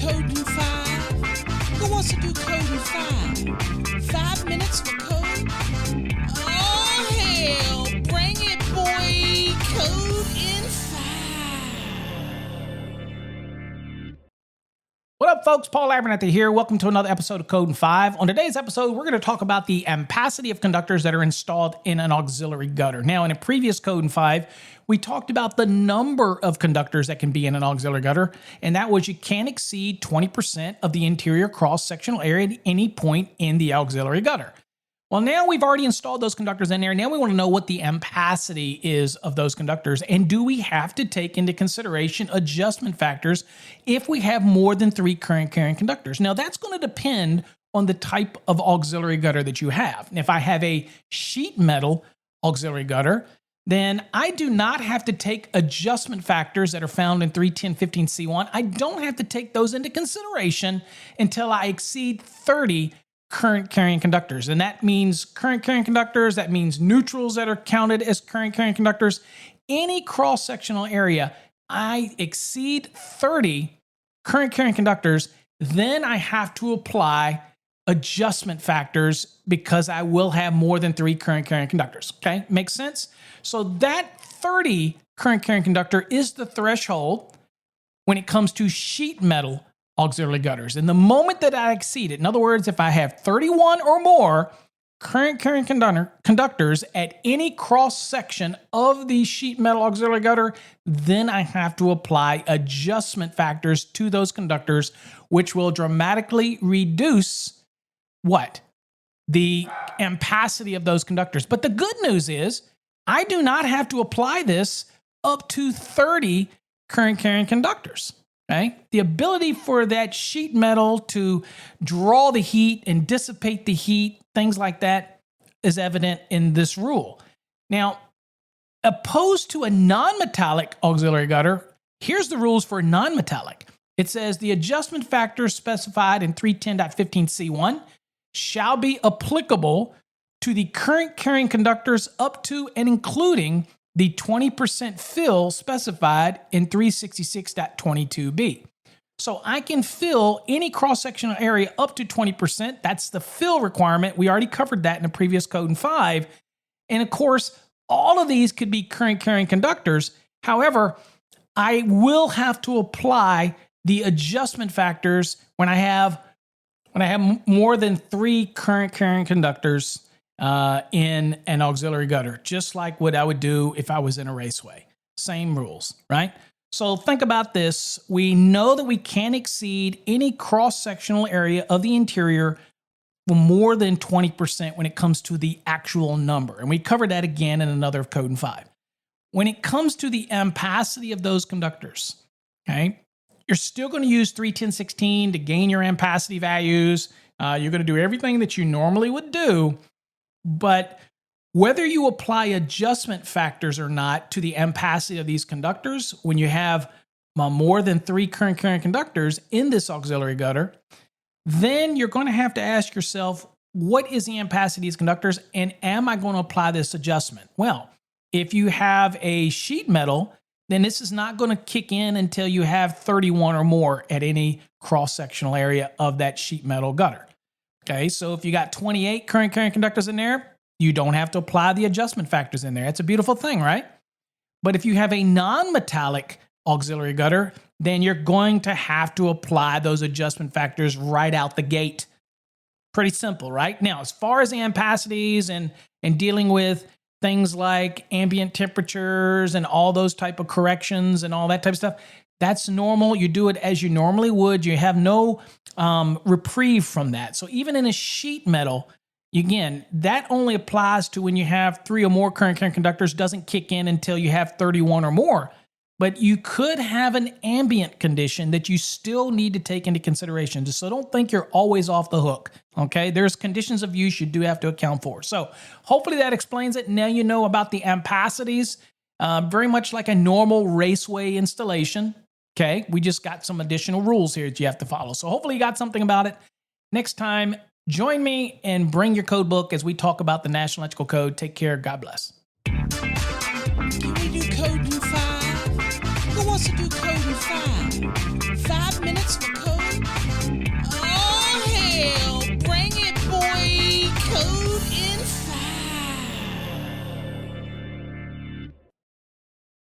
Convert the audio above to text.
code in 5? Who wants to do code in 5? 5 minutes for code? Oh, hell, bring it, boy. Code in 5. What up, folks? Paul Abernathy here. Welcome to another episode of Code in 5. On today's episode, we're going to talk about the ampacity of conductors that are installed in an auxiliary gutter. Now, in a previous Code in 5, we talked about the number of conductors that can be in an auxiliary gutter, and that was you can't exceed 20% of the interior cross-sectional area at any point in the auxiliary gutter. Well, now we've already installed those conductors in there. Now we want to know what the ampacity is of those conductors, and do we have to take into consideration adjustment factors if we have more than 3 current-carrying conductors? Now, that's going to depend on the type of auxiliary gutter that you have. And if I have a sheet metal auxiliary gutter, then I do not have to take adjustment factors that are found in 310.15c1. I don't have to take those into consideration until I exceed 30 current carrying conductors. And that means current carrying conductors, that means neutrals that are counted as current carrying conductors. Any cross-sectional area, I exceed 30 current carrying conductors, then I have to apply adjustment factors because I will have more than 3 current carrying conductors. Okay, makes sense? So that 30 current carrying conductor is the threshold when it comes to sheet metal auxiliary gutters. And the moment that I exceed it, in other words, if I have 31 or more current carrying conductors at any cross section of the sheet metal auxiliary gutter, then I have to apply adjustment factors to those conductors, which will dramatically reduce what? The ampacity of those conductors. But the good news is I do not have to apply this up to 30 current carrying conductors. Okay? The ability for that sheet metal to draw the heat and dissipate the heat, things like that, is evident in this rule. Now, opposed to a non-metallic auxiliary gutter, here's the rules for non-metallic. It says the adjustment factors specified in 310.15c1 shall be applicable to the current carrying conductors up to and including the 20% fill specified in 366.22b. So I can fill any cross-sectional area up to 20%. That's the fill requirement. We already covered that in a previous Code in 5. And of course, all of these could be current carrying conductors. However, I will have to apply the adjustment factors when I have more than 3 current carrying conductors in an auxiliary gutter, just like what I would do if I was in a raceway. Same rules, right? So think about this. We know that we can't exceed any cross-sectional area of the interior for more than 20% when it comes to the actual number. And we covered that again in another Code in 5. When it comes to the ampacity of those conductors, okay, you're still going to use 310.16 to gain your ampacity values. You're going to do everything that you normally would do. But whether you apply adjustment factors or not to the ampacity of these conductors, when you have more than 3 current carrying conductors in this auxiliary gutter, then you're going to have to ask yourself, what is the ampacity of these conductors, and am I going to apply this adjustment? Well, if you have a sheet metal, then this is not going to kick in until you have 31 or more at any cross-sectional area of that sheet metal gutter. Okay, so if you got 28 current carrying conductors in there, you don't have to apply the adjustment factors in there. It's a beautiful thing, right? But if you have a non-metallic auxiliary gutter, then you're going to have to apply those adjustment factors right out the gate. Pretty simple, right? Now, as far as the ampacities and dealing with things like ambient temperatures and all those type of corrections and all that type of stuff, that's normal. You do it as you normally would. You have no reprieve from that. So even in a sheet metal, again, that only applies to when you have 3 or more current carrying conductors, doesn't kick in until you have 31 or more. But you could have an ambient condition that you still need to take into consideration. So don't think you're always off the hook, okay? There's conditions of use you do have to account for. So hopefully that explains it. Now you know about the ampacities, very much like a normal raceway installation. Okay, we just got some additional rules here that you have to follow. So hopefully you got something about it. Next time, join me and bring your code book as we talk about the National Electrical Code. Take care. God bless. Can we do code in 5? Who wants to do code in 5?